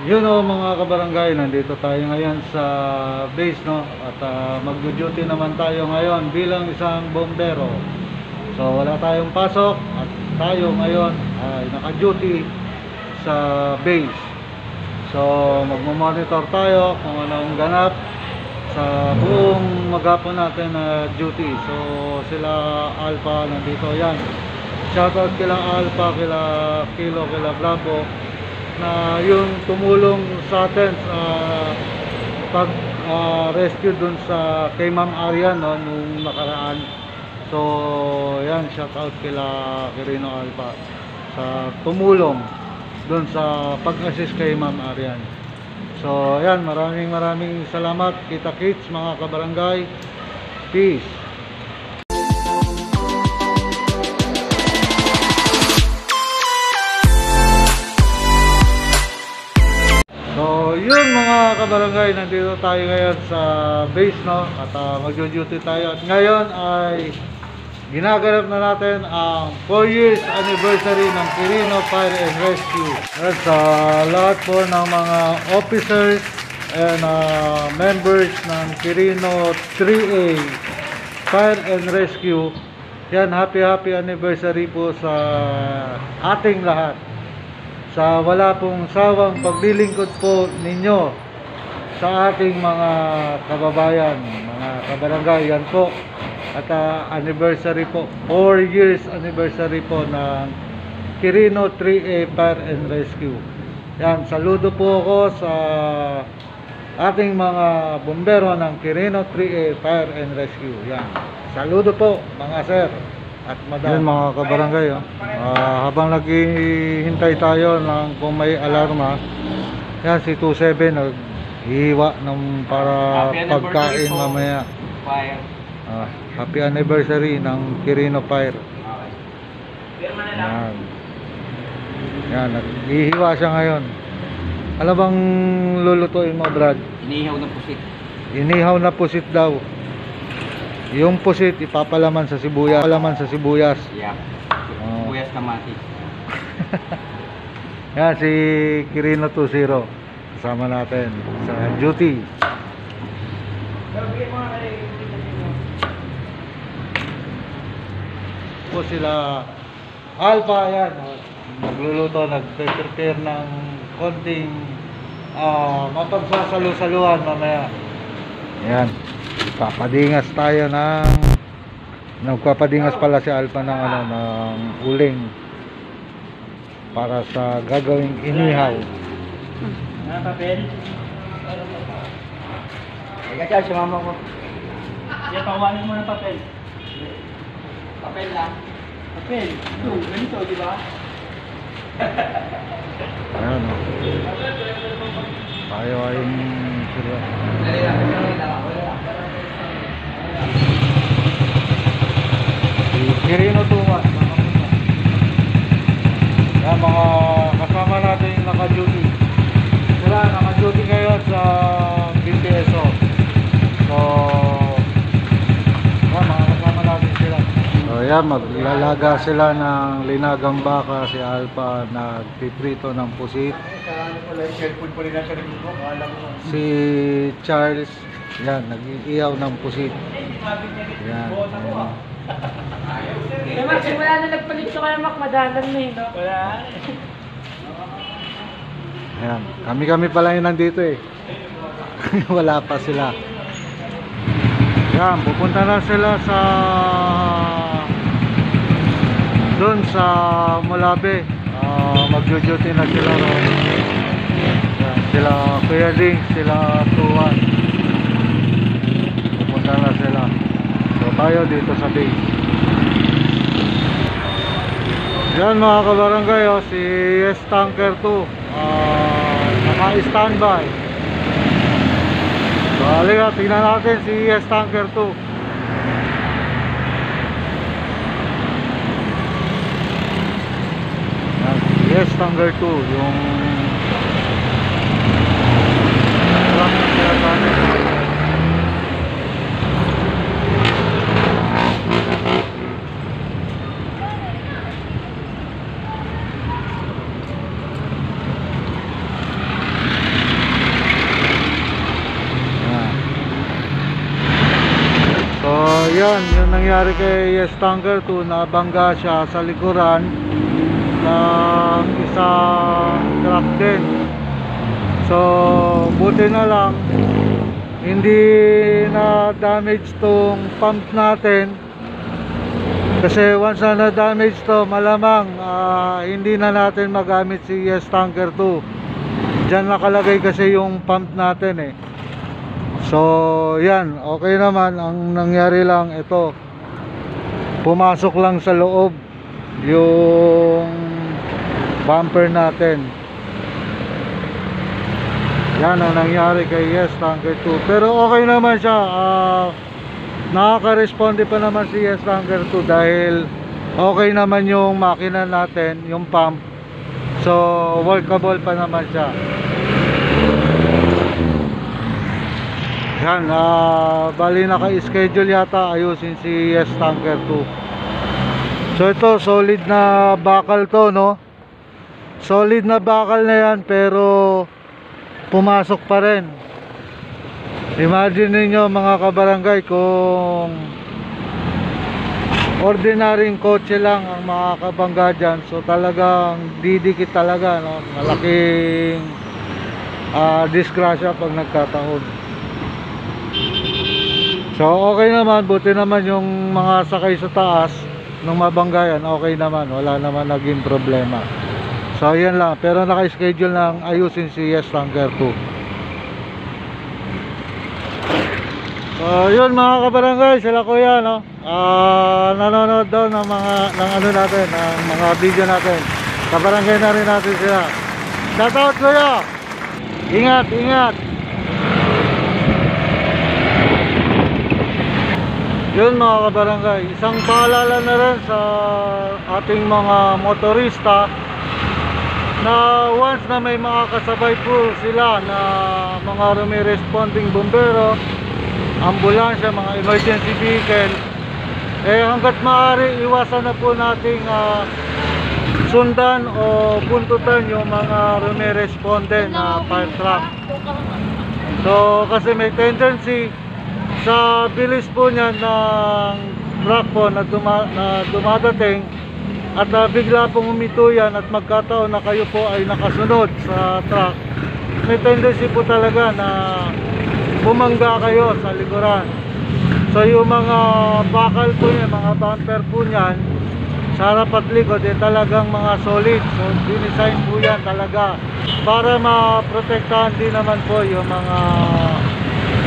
Yun o mga kabarangay, nandito tayo ngayon sa base, no? At magdu-duty naman tayo ngayon bilang isang bombero. So wala tayong pasok at tayo ngayon ay naka-duty sa base. So magmo-monitor tayo kung anong ganap sa buong maghapon natin na duty. So sila Alpha nandito, yan. Shoutout kila Alpha, kila Kilo, kila Bravo na yung tumulong sa atin sa pag rescue dun sa kay Ma'am Arian, no, nung nakaraan. So yan, shout out kila Quirino Alpha sa tumulong dun sa pag-assist kay Ma'am Arian. So yan, maraming salamat. Kita kits mga kabarangay, peace. So yun mga kabarangay, nandito tayo ngayon sa base, no? At magjo-duty tayo. At ngayon ay ginaganap na natin ang 4 years anniversary ng Quirino Fire and Rescue. At sa lahat po ng mga officers and members ng Quirino 3A Fire and Rescue, yan, happy anniversary po sa ating lahat. Sa wala pong sawang paglilingkod po ninyo sa ating mga kababayan, mga kabarangay, yan po. At anniversary po, 4 years anniversary po ng Quirino 3A Fire and Rescue. Yan, saludo po ako sa ating mga bombero ng Quirino 3A Fire and Rescue. Yan, saludo po mga sir at madam. Yan mga kabarangay, habang naghihintay tayo ng kung may alarma, yan si 27 naghihiwa ng para pagkain mamaya. Happy anniversary ng Quirino Fire. Yan, yan, naghihiwa siya ngayon. Ano bang lulutuin mo, Brad? Inihaw na pusit. Inihaw na pusit daw. Yung pusit ipapalaman sa sibuyas. Palaman sa sibuyas. Yeah. Sibuyas kamatis. Yan si Quirino 20 kasama natin sa duty. Po sila Alpha, yan, nagluluto, nag-prepare ng konting mapagsasalo-saluhan mamaya. Yan, papadingas tayo ng nagpapadingas pala si Alpha ng ng uling para sa gagawing inihaw. Ano papel? Ikaw si mama ko. Yan, pakuhanin mo ng papel. Papel lang. Papel. Ito, ganito, di ba? Ayan, tayo ay sila. Si Quirino Tumas. Yan, mga kasama natin yung naka-duty. Sila naka-duty ngayon sa BPSO. So yan, mga kasama natin sila. So yan, maglalaga sila ng linagang baka. Si Alpha nagpiprito ng pusit. Si Charles, yan, nag-iihaw ng pusit. Yan, yan. Simula na nagpalit ko kayo makmadalan na no? Wala. Yan, kami pala yung nandito eh. Wala pa sila. Yan, pupunta na sila sa doon sa Mulabe. Magjo-duty na sila ron. Yan, sila Kuya Link, sila Tuwan. Pupunta na sila. So tayo dito sa base. Yan mga kabarangay, si S Tanker 2 naka-standby. So halika, tingnan natin si S Tanker 2. Yan, si S Tanker 2 yung truck na sinasabi. yan, yung nangyari kay Yes Tanker 2, nabangga siya sa likuran ng isang truck din. So, buti na lang hindi na damage tong pump natin. Kasi once na na-damage to, malamang hindi na natin magamit si Yes Tanker 2. Diyan nakalagay kasi yung pump natin eh. So, yan, okay naman. Ang nangyari lang, ito, pumasok lang sa loob yung bumper natin. Yan ang nangyari kay Yes Tanker 2. Pero okay naman siya. Nakaka-responde pa naman si Yes Tanker 2 dahil okay naman yung makina natin, yung pump. So, workable pa naman siya. Yan, bali naka-schedule yata ayusin si Yes Tanker 2. So ito, solid na bakal to, no? Solid na bakal na yan, pero pumasok pa rin. Imagine niyo mga kabarangay, kung ordinaryong kotse lang ang makakabangga dyan, so talagang didikit talaga, no? Malaking disgrasya pag nagkataon. So okay naman, buti naman yung mga sakay sa taas nung mabanggayan, okay naman, wala naman naging problema. So yan lang, pero naka-schedule ng ayusin si Yes Tanker 2. So yun mga kabarangay, sila kuya, no? Nanonood daw ng ano natin, ng mga video natin. Kabarangay na rin natin sila. Shout out kuya! Ingat, ingat! Yun mga kabarangay, isang paalala na rin sa ating mga motorista na once na may makakasabay po sila na mga responding bumbero, ambulansya, mga emergency vehicle, eh hanggat maaari iwasan na po nating sundan o buntutan yung mga responde na fire truck. So kasi may tendency sa bilis po niya ng truck po na dumadating at bigla pong humito yan at magkataon na kayo po ay nakasunod sa truck, may tendency po talaga na bumangga kayo sa likuran. So yung mga bakal po niya, mga bumper po niyan sa harap at likod eh talagang mga solid. So dinisign po yan talaga para maprotektahan din naman po yung mga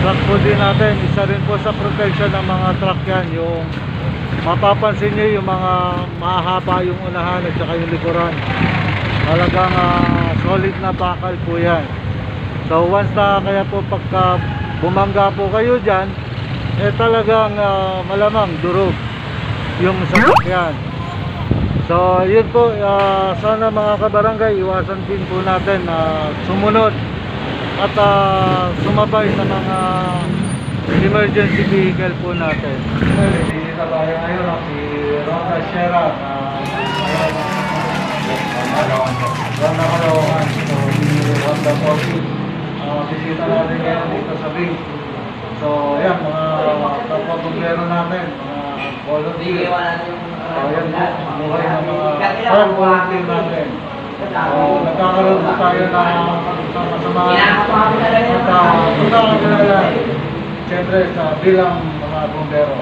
truck po din natin. Isa rin po sa protection ng mga truck yan, yung mapapansin nyo yung mga mahaba yung unahan at saka yung likuran, talagang solid na bakal po yan. So once na kaya po pagka bumangga po kayo dyan, eh talagang malamang durog yung sasakyan. So yun po, sana mga kabarangay, iwasan din po natin sumunod at sumabay sa mga emergency vehicle po natin. Dito na tayo ngayon si Ronda Sierra Ronda Kalawakan. So si Ronda 40, bisita natin ngayon dito sa Bing. So yan, mga kapag-bumbero natin, mga volunteer. So yan po, buhay ng mga volunteer natin. Nagkakaroon po tayo ng sama-sama at pagkakagalala siyempre sa bilang mga bumbero.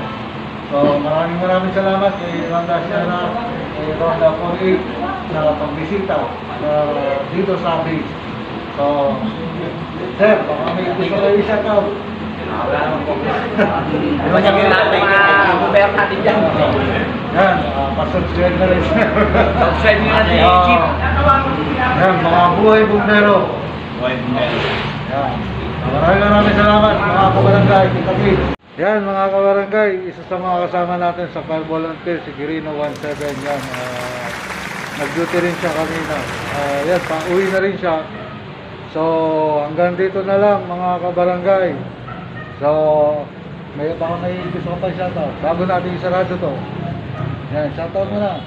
So maraming salamat kay Ronda Sierra, kay Ronda 48 na pagbisita dito sa base. So sir, baka may gusto kayo i-shoutout. Wala naman po. Masyagin natin yung bumbero natin dyan. Yan, pasubscribe na rin. Subscribe nyo natin yung Jeep. Yan, mga buhay bumbero. Buhay bumbero. Yan. Maraming salamat mga kabarangay, Kitapit. Yan mga kabarangay, isa sa mga kasama natin sa fire volunteer, si Quirino 17. Yan, nag-duty rin siya kanina. Yan, pauwi na rin siya. So hanggang dito na lang mga kabarangay. So baka may gusto ko pa shoutout bago natin isarado to. Yan, shoutout mo na.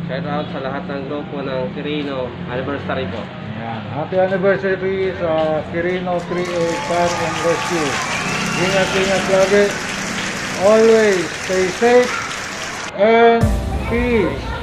Shoutout sa lahat ng grupo ng Quirino Anniversary po. Yan, happy anniversary sa Quirino 38 Fire and Rescue. Ingat lagi. always stay safe and peace.